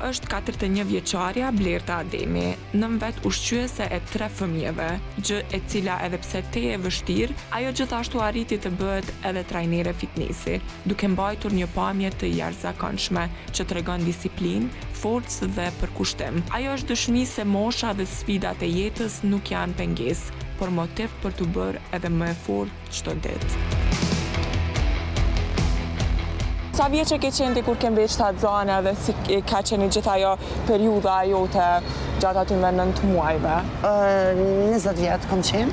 është 41 vjeçarja Blerta Ademi, nën vet ushqyese e 3 fëmijëve, gjë e cila edhe pse teje e vështirë, ajo gjithashtu arriti të bëhet edhe trajnere fitnesi, duke mbajtur një pamje të jashtëzakonshme që tregon disiplinë, forcë dhe përkushtim. Ajo është dëshmi se mosha dhe sfidat e jetës nuk janë pengesë, por motiv për të bërë edhe më e fortë çdo ditë. Sa vjeçë ke qenë kur ke mbetë shtatzane dhe si ka qenë gjithë ajo periudha jote gjatë atyme 9 muajve? 20 vjetë kom qenë.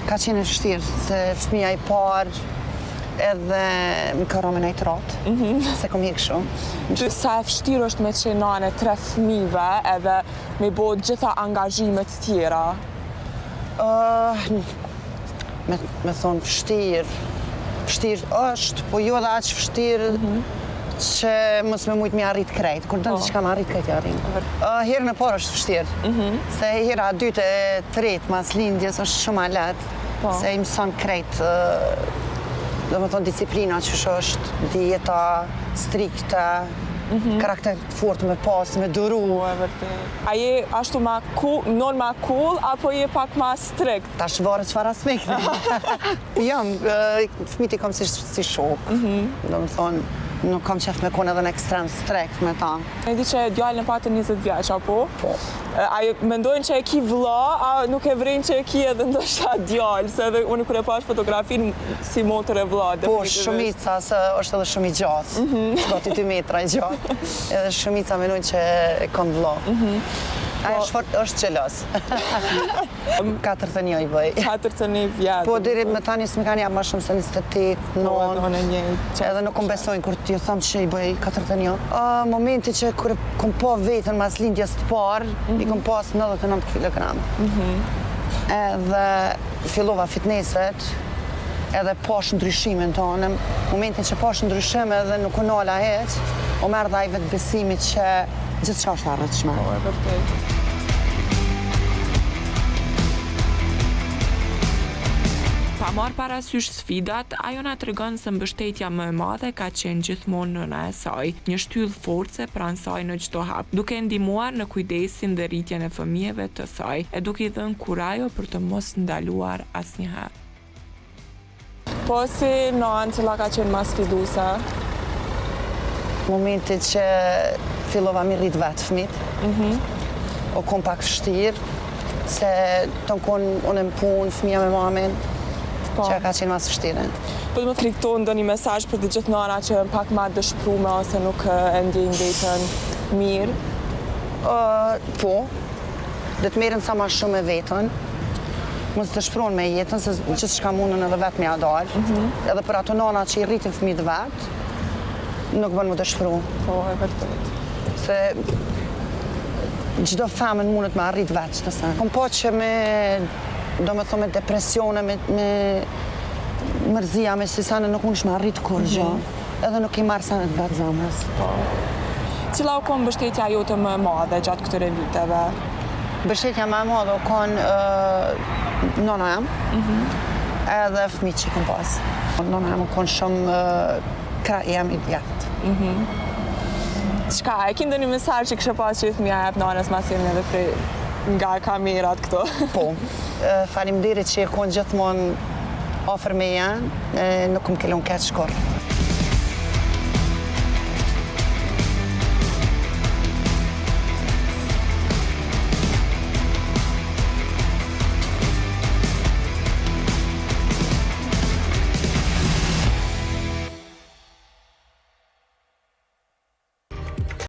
Ka qenë vështirë, se fëmija i parë edhe më ka rëmë nejtë ratë, se kom hikë shumë. Sa e vështirë është me qenë nane 3 fëmijëve edhe me bo gjitha angazhimet tjera? Me thonë vështirë është, po jo dhe aqë vështirë që mos me mujtë me arrit krejt, kur dënë që ka me arrit krejt i arrim. Herën e parë është vështirë, se hera 2 e 3 mas lindjes është shumë a letë, se i mëson krejt, do me thonë disiplina që është, dieta strikte, karakter fort me pas, me duru. A je ashtu ma cool, apo je pak ma strikt? Ta shvarë qëfar aspekti. Jam, fëmiti kom si shok. Do me thonë, nuk kam qef me kone edhe në ekstrem strikt me ta. E di që djallën e patë 20 vjeç, apo? Po. A mendojnë që e ki vëlla, a nuk e vrejnë që e ki edhe ndoshta djallë, se edhe unë kur e pash fotografinë si motër e vëlla. Po, shumica, se është edhe shumë i gjatë. Gati 2 metra i gjatë. Edhe shumica menojnë që e kam vëlla. Aja është gjelos. 41 i bëj. 41 vjetë. Po, diri me tani s'me kanë jam ma shumë se 28, 9. Edhe nuk kom besojnë kur t'ju thëmë që i bëj 41. Momenti që kur kom po vetën mas lindjes të parë, i kom pas 99 kg. Edhe fillova fitneset, edhe pash ndryshimin tonë. Momentin që pash ndryshim edhe nuk unola heq, o merë dhe i vetë besimit që gjithë qka është arrëtshme. Po, e vërtet. Pa marrë parasysh sfidat, ajo na tregon se mbështetja më e madhe ka qenë gjithmonë nëna e saj, një shtyllë force pranë saj në çdo hap, duke ndihmuar në kujdesin dhe rritjen e fëmijëve të saj, e duke i dhënë kurajo për të mos ndaluar asnjëherë. Po si nënë cila ka qenë më sfiduese? Momenti që fillova mi rrit vetë fëmit, o kom pak vështirë, se tonë konë unë më punë, fëmija me mamin, që ka qenë mas vështirë. Po të më trikton do një mesazh për të gjithë nëna që pak ma dëshprume ose nuk e ndjejnë vetën mirë? Po, dhe të merren sa ma shumë me vetën, mos dëshpruan me jetën, se gjithë shka mundën edhe vetë me adalë, edhe për ato nëna që i rritin fëmijët vetë, nuk bën më dëshpru. Po, e vërtet. Se çdo femën mundet me arrit vetë të sa. Kom po që do me thonë me depresione, me mërzia, me si sane nuk mundesh me arrit kur gjë. Edhe nuk i marrë sane të vetë zamrës. Cila u konë mbështetja jote më e madhe gjatë këtyre viteve? Mbështetja më e madhe u konë nona jam, edhe fëmijët që kom pas. Nona jam u konë shumë jam i djatë. Qka, e ki ndonjë mesazh që kështë pas që i fëmija jep nanës mas jemi edhe prej nga kamerat këto? Po, faleminderit që e konë gjithmonë ofër me janë, nuk më kellon keq shkorë.